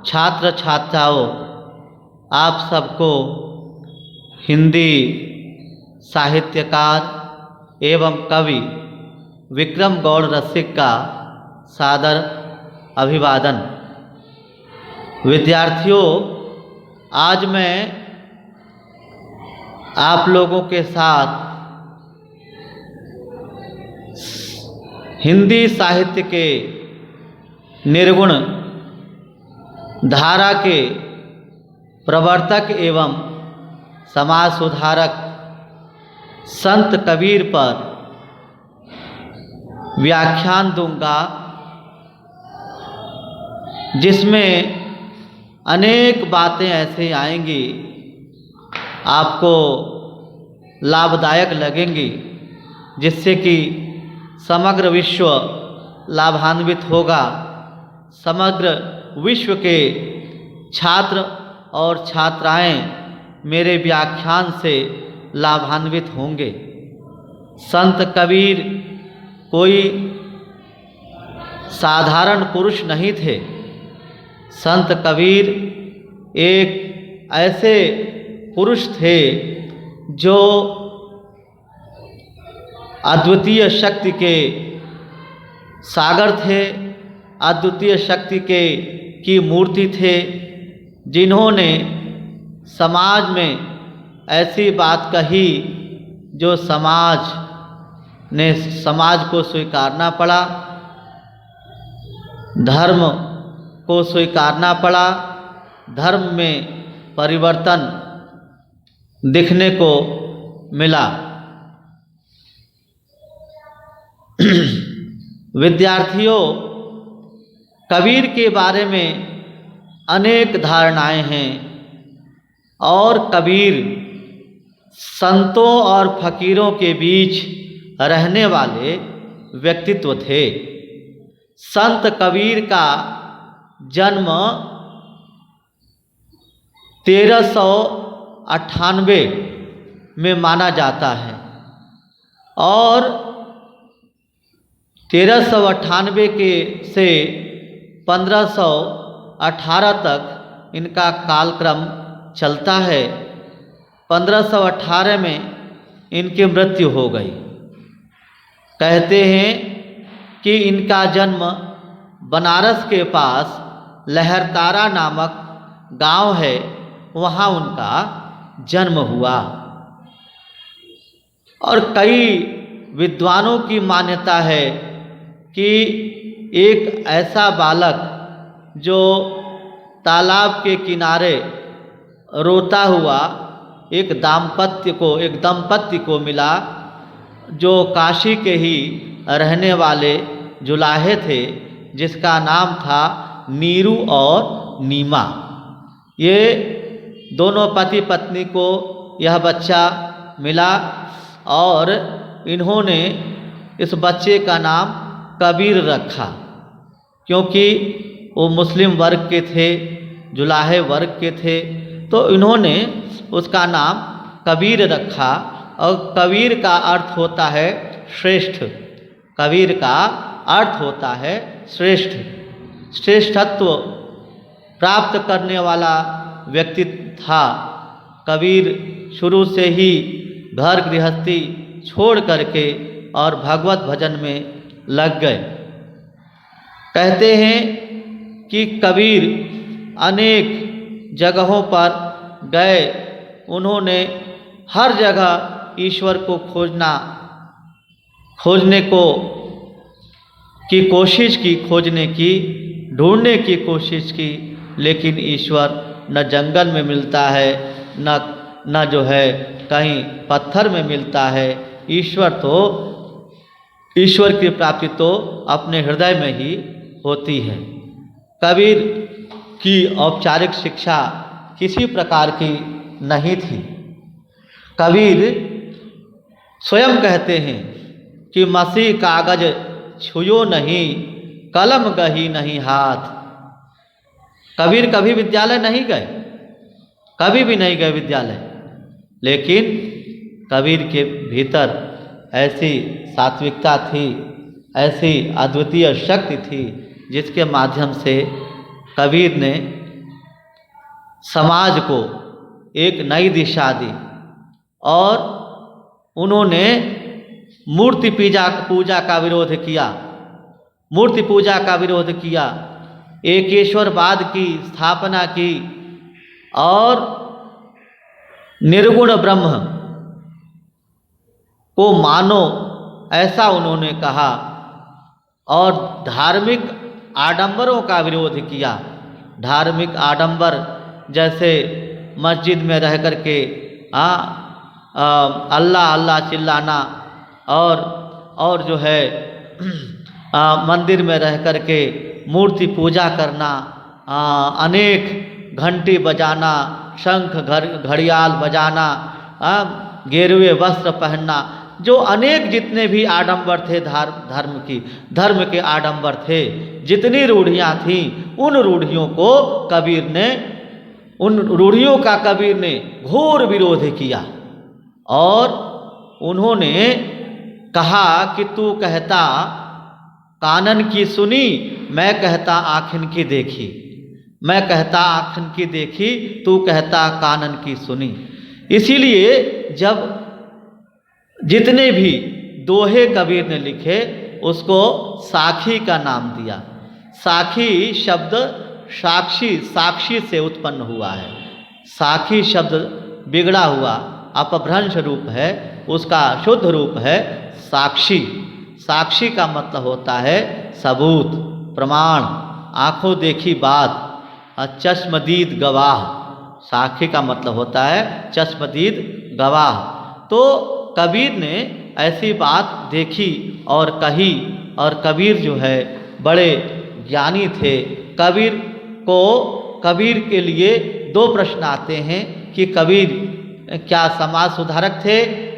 छात्र छात्राओं, आप सबको हिंदी साहित्यकार एवं कवि विक्रम गौड़ रसिक का सादर अभिवादन। विद्यार्थियों, आज मैं आप लोगों के साथ हिंदी साहित्य के निर्गुण धारा के प्रवर्तक एवं समाज सुधारक संत कबीर पर व्याख्यान दूंगा, जिसमें अनेक बातें ऐसे आएंगी आपको लाभदायक लगेंगी, जिससे कि समग्र विश्व लाभान्वित होगा। समग्र विश्व के छात्र और छात्राएं मेरे व्याख्यान से लाभान्वित होंगे। संत कबीर कोई साधारण पुरुष नहीं थे। संत कबीर एक ऐसे पुरुष थे जो अद्वितीय शक्ति के सागर थे, अद्वितीय शक्ति की मूर्ति थे, जिन्होंने समाज में ऐसी बात कही जो समाज को स्वीकारना पड़ा, धर्म को स्वीकारना पड़ा, धर्म में परिवर्तन दिखने को मिला। विद्यार्थियों, कबीर के बारे में अनेक धारणाएं हैं और कबीर संतों और फकीरों के बीच रहने वाले व्यक्तित्व थे। संत कबीर का जन्म 1398 में माना जाता है और 1398 के से 1518 तक इनका कालक्रम चलता है। 1518 में इनकी मृत्यु हो गई। कहते हैं कि इनका जन्म बनारस के पास लहरतारा नामक गांव है, वहाँ उनका जन्म हुआ। और कई विद्वानों की मान्यता है कि एक ऐसा बालक जो तालाब के किनारे रोता हुआ एक दंपत्ति को मिला, जो काशी के ही रहने वाले जुलाहे थे, जिसका नाम था नीरू और नीमा। ये दोनों पति पत्नी को यह बच्चा मिला और इन्होंने इस बच्चे का नाम कबीर रखा, क्योंकि वो मुस्लिम वर्ग के थे, जुलाहे वर्ग के थे, तो इन्होंने उसका नाम कबीर रखा। और कबीर का अर्थ होता है श्रेष्ठ। कबीर का अर्थ होता है श्रेष्ठ। श्रेष्ठत्व प्राप्त करने वाला व्यक्ति था। कबीर शुरू से ही घर गृहस्थी छोड़ करके और भगवत भजन में लग गए। कहते हैं कि कबीर अनेक जगहों पर गए, उन्होंने हर जगह ईश्वर को खोजने की कोशिश की, ढूंढने की कोशिश की, लेकिन ईश्वर न जंगल में मिलता है, न जो है कहीं पत्थर में मिलता है। ईश्वर की प्राप्ति तो अपने हृदय में ही होती है। कबीर की औपचारिक शिक्षा किसी प्रकार की नहीं थी। कबीर स्वयं कहते हैं कि मसी कागज छुयो नहीं, कलम गही नहीं हाथ। कबीर कभी विद्यालय नहीं गए, कभी भी नहीं गए विद्यालय, लेकिन कबीर के भीतर ऐसी सात्विकता थी, ऐसी अद्वितीय शक्ति थी, जिसके माध्यम से कबीर ने समाज को एक नई दिशा दी और उन्होंने मूर्ति पूजा का विरोध किया, मूर्ति पूजा का विरोध किया, एकेश्वरवाद की स्थापना की और निर्गुण ब्रह्म को मानो ऐसा उन्होंने कहा और धार्मिक आडंबरों का विरोध किया। धार्मिक आडंबर जैसे मस्जिद में रह कर के अल्लाह अल्लाह चिल्लाना और जो है मंदिर में रह कर के मूर्ति पूजा करना, अनेक घंटी बजाना, शंख घड़ियाल बजाना, गेरुए वस्त्र पहनना, जो अनेक जितने भी आडंबर थे धर्म के आडंबर थे, जितनी रूढ़ियाँ थीं, उन रूढ़ियों का कबीर ने घोर विरोध किया और उन्होंने कहा कि तू कहता कानन की सुनी, मैं कहता आँखिन की देखी, मैं कहता आँखिन की देखी, तू कहता कानन की सुनी। इसीलिए जब जितने भी दोहे कबीर ने लिखे उसको साखी का नाम दिया। साखी शब्द साक्षी से उत्पन्न हुआ है। साखी शब्द बिगड़ा हुआ अपभ्रंश रूप है, उसका शुद्ध रूप है साक्षी। साक्षी का मतलब होता है सबूत, प्रमाण, आंखों देखी बात, चश्मदीद गवाह। साक्षी का मतलब होता है चश्मदीद गवाह। तो कबीर ने ऐसी बात देखी और कही और कबीर जो है बड़े ज्ञानी थे। कबीर के लिए दो प्रश्न आते हैं कि कबीर क्या समाज सुधारक थे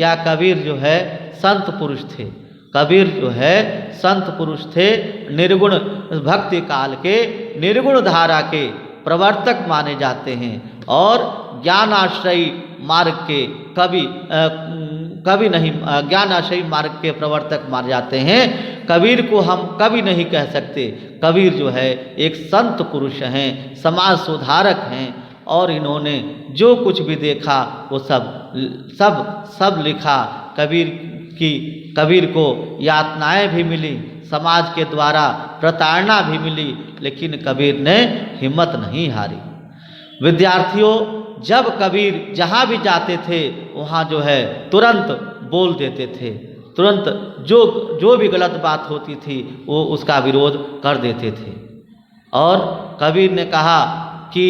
या कबीर जो है संत पुरुष थे। कबीर जो है संत पुरुष थे, निर्गुण भक्ति काल के निर्गुण धारा के प्रवर्तक माने जाते हैं और ज्ञानाश्रयी मार्ग के कभी नहीं ज्ञानाश्रयी मार्ग के प्रवर्तक माने जाते हैं। कबीर को हम कभी नहीं कह सकते। कबीर जो है एक संत पुरुष हैं, समाज सुधारक हैं और इन्होंने जो कुछ भी देखा वो सब लिखा। कबीर को यातनाएं भी मिली, समाज के द्वारा प्रताड़ना भी मिली, लेकिन कबीर ने हिम्मत नहीं हारी। विद्यार्थियों, जब कबीर जहाँ भी जाते थे वहाँ जो है तुरंत बोल देते थे, तुरंत जो भी गलत बात होती थी वो उसका विरोध कर देते थे। और कबीर ने कहा कि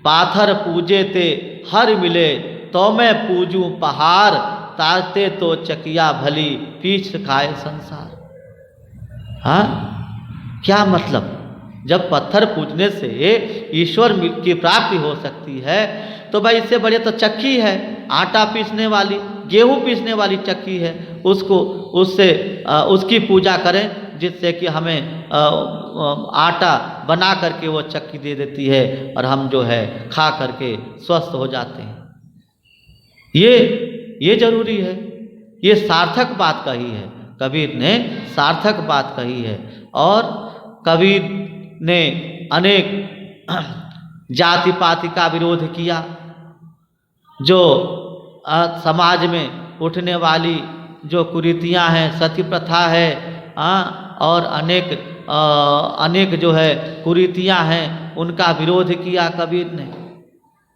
पाथर पूजे ते हर मिले, तो मैं पूजूं पहाड़, ताते तो चकिया भली, पीछ खाए संसार। हाँ, क्या मतलब? जब पत्थर पूजने से ईश्वर की प्राप्ति हो सकती है तो भाई इससे बढ़िया तो चक्की है, आटा पीसने वाली, गेहूं पीसने वाली चक्की है, उसकी पूजा करें जिससे कि हमें आटा बना करके वो चक्की दे देती है और हम जो है खा करके स्वस्थ हो जाते हैं। ये जरूरी है। ये सार्थक बात कही है, कबीर ने सार्थक बात कही है। और कबीर ने अनेक जाति पाति का विरोध किया। जो समाज में उठने वाली जो कुरीतियाँ हैं, सती प्रथा है और अनेक जो है कुरीतियाँ हैं, उनका विरोध किया कबीर ने।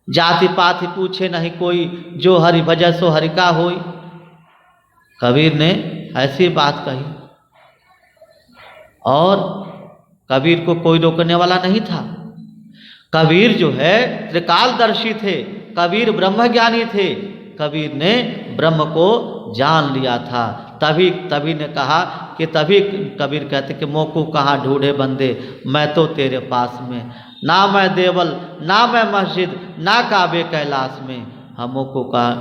जाति पाति पूछे नहीं कोई, जो हरि भजै सो हरि का होई। कबीर ने ऐसी बात कही और कबीर को कोई रोकने वाला नहीं था। कबीर जो है त्रिकालदर्शी थे, कबीर ब्रह्मज्ञानी थे। कबीर ने ब्रह्म को जान लिया था। तभी ने कहा कि तभी कबीर कहते कि मोकू कहाँ ढूंढे बंदे, मैं तो तेरे पास में, ना मैं देवल ना मैं मस्जिद ना काबे कैलाश में, हमो को कहा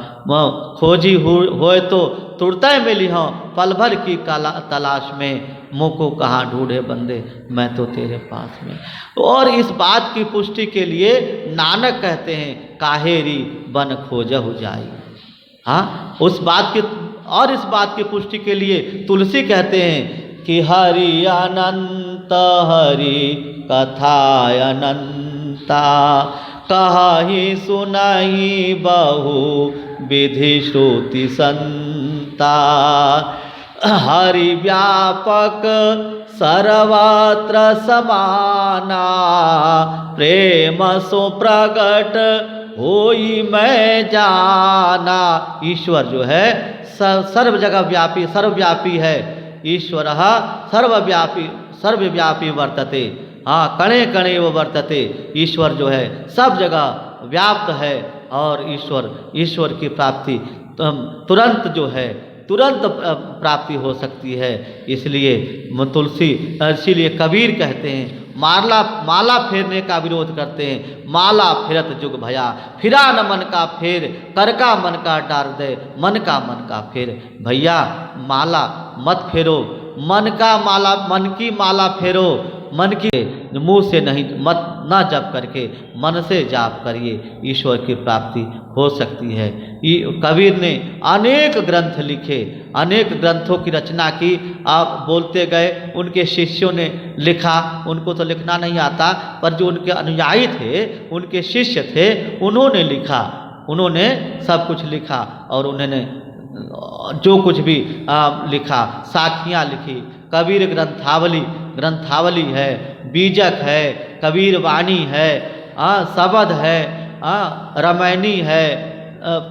खोजी होए तो तुरते मिली हो, पल भर की तलाश में, मोको कहाँ ढूंढे बंदे, मैं तो तेरे पास में। और इस बात की पुष्टि के लिए नानक कहते हैं काहेरी बन खोजहु जाई। हाँ, इस बात की पुष्टि के लिए तुलसी कहते हैं कि हरि अनंत हरि कथा अनंता, कहाहि सुनाई बहु विधि श्रुति संता। हरि व्यापक सर्वत्र समाना, प्रेम सो प्रगट होई मैं जाना। ईश्वर जो है सर्व जगह व्यापी सर्वव्यापी है। ईश्वर सर्वव्यापी वर्तते। हाँ, कणे कणे वो वर्तते। ईश्वर जो है सब जगह व्याप्त है और ईश्वर की प्राप्ति तुरंत प्राप्ति हो सकती है। इसीलिए कबीर कहते हैं माला फेरने का विरोध करते हैं। माला फिरत जुग भया, फिरा न मन का फेर, कर का मन का डार दे, मन का फेर। भैया माला मत फेरो, मन की माला फेरो। मन की मुंह से नहीं, मत ना जप करके मन से जाप करिए, ईश्वर की प्राप्ति हो सकती है। कबीर ने अनेक ग्रंथ लिखे, अनेक ग्रंथों की रचना की। आप बोलते गए, उनके शिष्यों ने लिखा। उनको तो लिखना नहीं आता, पर जो उनके अनुयायी थे, उनके शिष्य थे, उन्होंने लिखा। उन्होंने सब कुछ लिखा और उन्होंने जो कुछ भी लिखा, साखियाँ लिखी। कबीर ग्रंथावली है, बीजक है, कबीर वाणी है, शबद है, रामायणी है।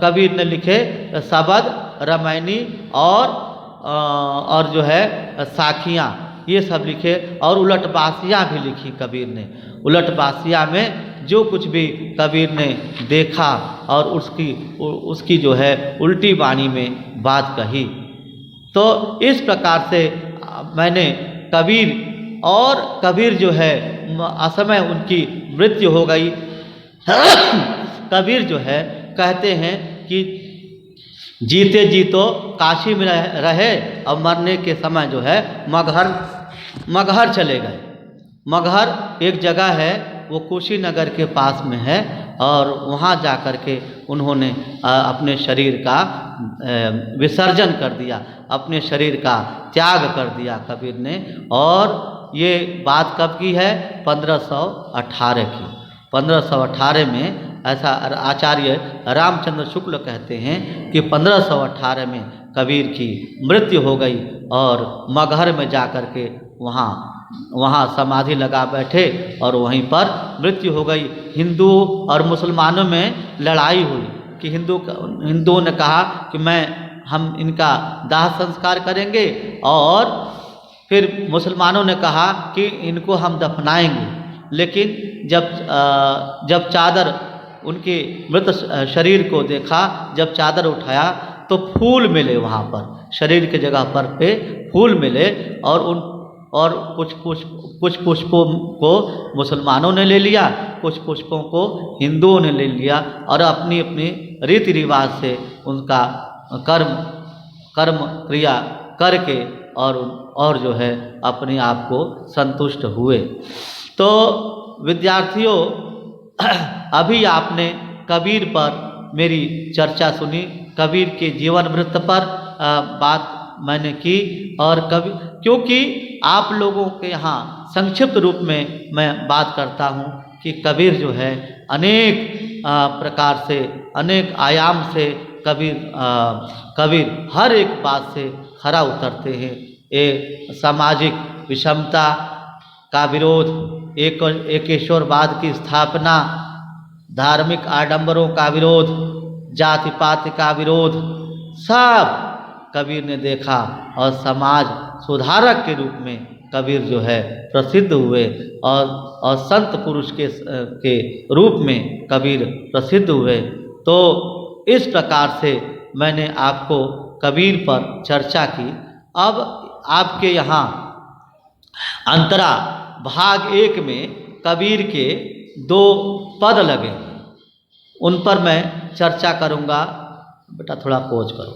कबीर ने लिखे शबद, रामायणी और जो है साखियाँ, ये सब लिखे। और उलटबासियाँ भी लिखी कबीर ने। उलटबासियाँ में जो कुछ भी कबीर ने देखा और उसकी जो है उल्टी वाणी में बात कही। तो इस प्रकार से मैंने कबीर जो है असमय उनकी मृत्यु हो गई। कबीर जो है कहते हैं कि जीते जी तो काशी में रहे और मरने के समय जो है मगहर चले गए। मगहर एक जगह है, वो कुशीनगर के पास में है, और वहाँ जा कर के उन्होंने अपने शरीर का विसर्जन कर दिया, अपने शरीर का त्याग कर दिया कबीर ने। और ये बात कब की है? 1518 की। 1518 में ऐसा आचार्य रामचंद्र शुक्ल कहते हैं कि 1518 में कबीर की मृत्यु हो गई और मगहर में जा कर के वहाँ समाधि लगा बैठे और वहीं पर मृत्यु हो गई। हिंदुओं और मुसलमानों में लड़ाई हुई कि हिंदुओं ने कहा कि हम इनका दाह संस्कार करेंगे, और फिर मुसलमानों ने कहा कि इनको हम दफनाएंगे। लेकिन जब चादर उनके मृत शरीर को देखा, जब चादर उठाया तो फूल मिले वहाँ पर, शरीर के जगह पर पे फूल मिले, और कुछ पुष्पों को मुसलमानों ने ले लिया, कुछ पुष्पों को हिंदुओं ने ले लिया, और अपनी अपनी रीति रिवाज से उनका कर्म क्रिया करके और जो है अपने आप को संतुष्ट हुए। तो विद्यार्थियों, अभी आपने कबीर पर मेरी चर्चा सुनी, कबीर के जीवन वृत्त पर बात मैंने की। और क्योंकि आप लोगों के यहाँ संक्षिप्त रूप में मैं बात करता हूँ कि कबीर जो है अनेक प्रकार से, अनेक आयाम से कबीर हर एक बात से खरा उतरते हैं। ये सामाजिक विषमता का विरोध, एकेश्वरवाद की स्थापना, धार्मिक आडंबरों का विरोध, जाति पाति का विरोध, सब कबीर ने देखा और समाज सुधारक के रूप में कबीर जो है प्रसिद्ध हुए, और संत पुरुष के रूप में कबीर प्रसिद्ध हुए। तो इस प्रकार से मैंने आपको कबीर पर चर्चा की। अब आपके यहाँ अंतरा भाग 1 में कबीर के 2 पद लगे, उन पर मैं चर्चा करूँगा। बेटा थोड़ा पॉज करो।